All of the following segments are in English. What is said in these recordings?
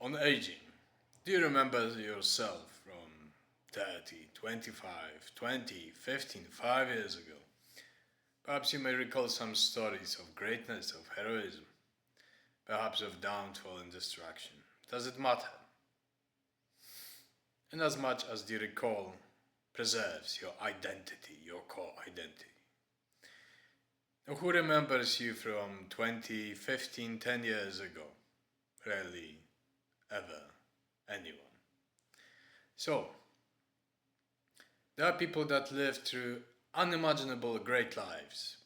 On aging, do you remember yourself from 30, 25, 20, 15, 5 years ago? Perhaps you may recall some stories of greatness, of heroism, perhaps of downfall and destruction. Does it matter? Inasmuch as the recall preserves your identity, your core identity. Now, who remembers you from 20, 15, 10 years ago? Rarely, ever, anyone. So, there are people that live through unimaginable great lives,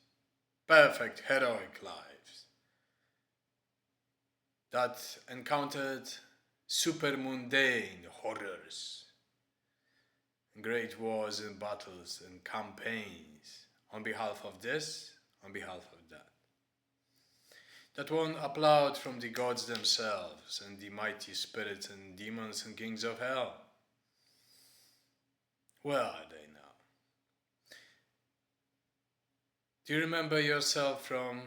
perfect heroic lives, that encountered super mundane horrors, great wars and battles and campaigns on behalf of this, on behalf of that. That won applaud from the gods themselves and the mighty spirits and demons and kings of hell. Where are they now? Do you remember yourself from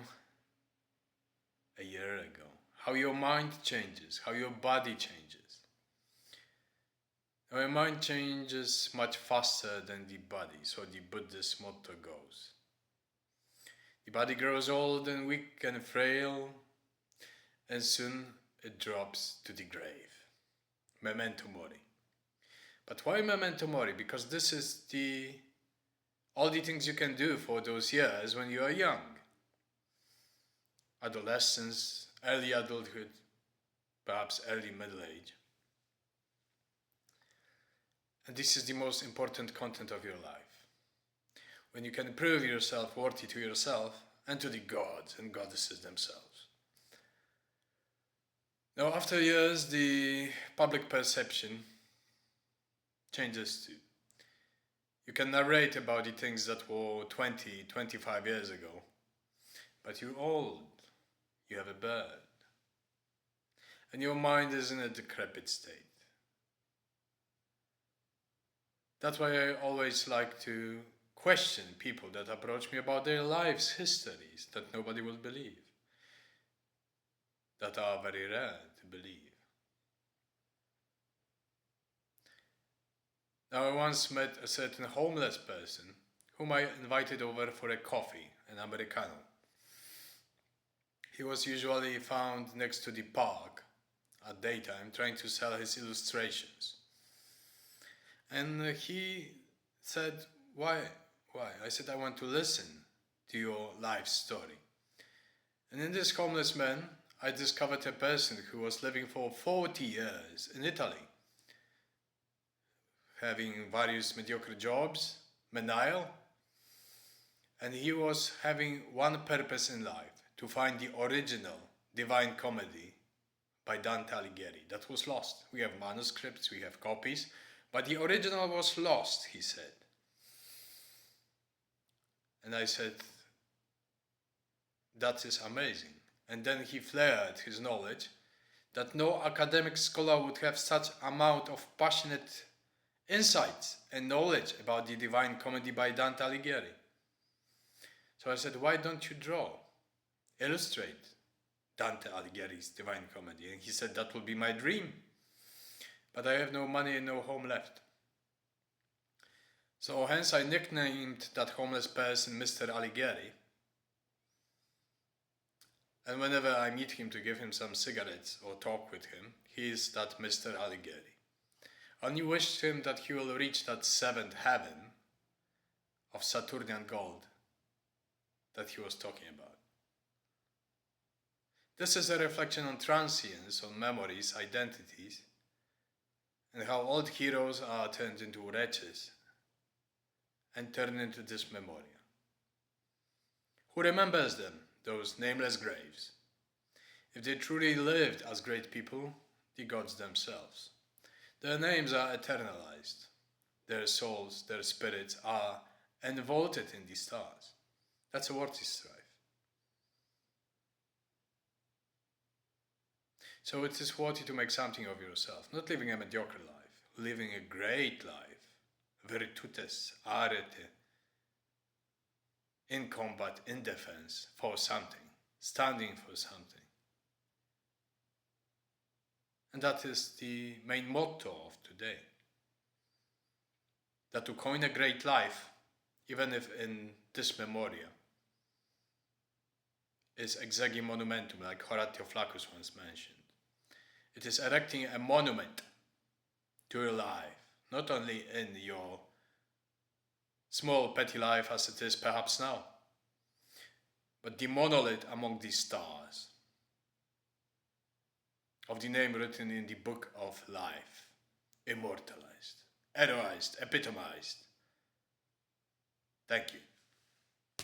a year ago? How your mind changes, how your body changes. Now, your mind changes much faster than the body, so the Buddhist motto goes. The body grows old and weak and frail, and soon it drops to the grave. Memento mori. But why memento mori? Because this is all the things you can do for those years when you are young. Adolescence, early adulthood, perhaps early middle age. And this is the most important content of your life. When you can prove yourself worthy to yourself and to the gods and goddesses themselves. Now, after years, the public perception changes too. You can narrate about the things that were 20, 25 years ago, but you're old, you have a bird, and your mind is in a decrepit state. That's why I always like to question people that approach me about their lives' histories that nobody will believe, that are very rare to believe. Now, I once met a certain homeless person whom I invited over for a coffee, an Americano. He was usually found next to the park at daytime trying to sell his illustrations. And he said, why? I said, I want to listen to your life story. And in this homeless man, I discovered a person who was living for 40 years in Italy, having various mediocre jobs, menial, and he was having one purpose in life, to find the original Divine Comedy by Dante Alighieri. That was lost. We have manuscripts, we have copies, but the original was lost, he said. And I said, that is amazing. And then he flared his knowledge that no academic scholar would have such amount of passionate insights and knowledge about the Divine Comedy by Dante Alighieri. So I said, why don't you draw, illustrate Dante Alighieri's Divine Comedy? And he said, that will be my dream. But I have no money and no home left. So hence I nicknamed that homeless person Mr. Alighieri. And whenever I meet him to give him some cigarettes or talk with him, he is that Mr. Alighieri. I only wish him that he will reach that seventh heaven of Saturnian gold that he was talking about. This is a reflection on transience, on memories, identities, and how old heroes are turned into wretches and turned into this memoria. Who remembers them, those nameless graves? If they truly lived as great people, the gods themselves. Their names are eternalized. Their souls, their spirits are envaulted in the stars. That's a worthy strife. So it is worthy to make something of yourself, not living a mediocre life, living a great life, virtutes, arete, in combat, in defense, for something, standing for something. And that is the main motto of today. That to coin a great life, even if in this memoria, is Exegi Monumentum, like Horatio Flaccus once mentioned. It is erecting a monument to your life, not only in your small petty life as it is perhaps now, but the monolith among the stars of the name written in the book of life, immortalized, heroized, epitomized. Thank you.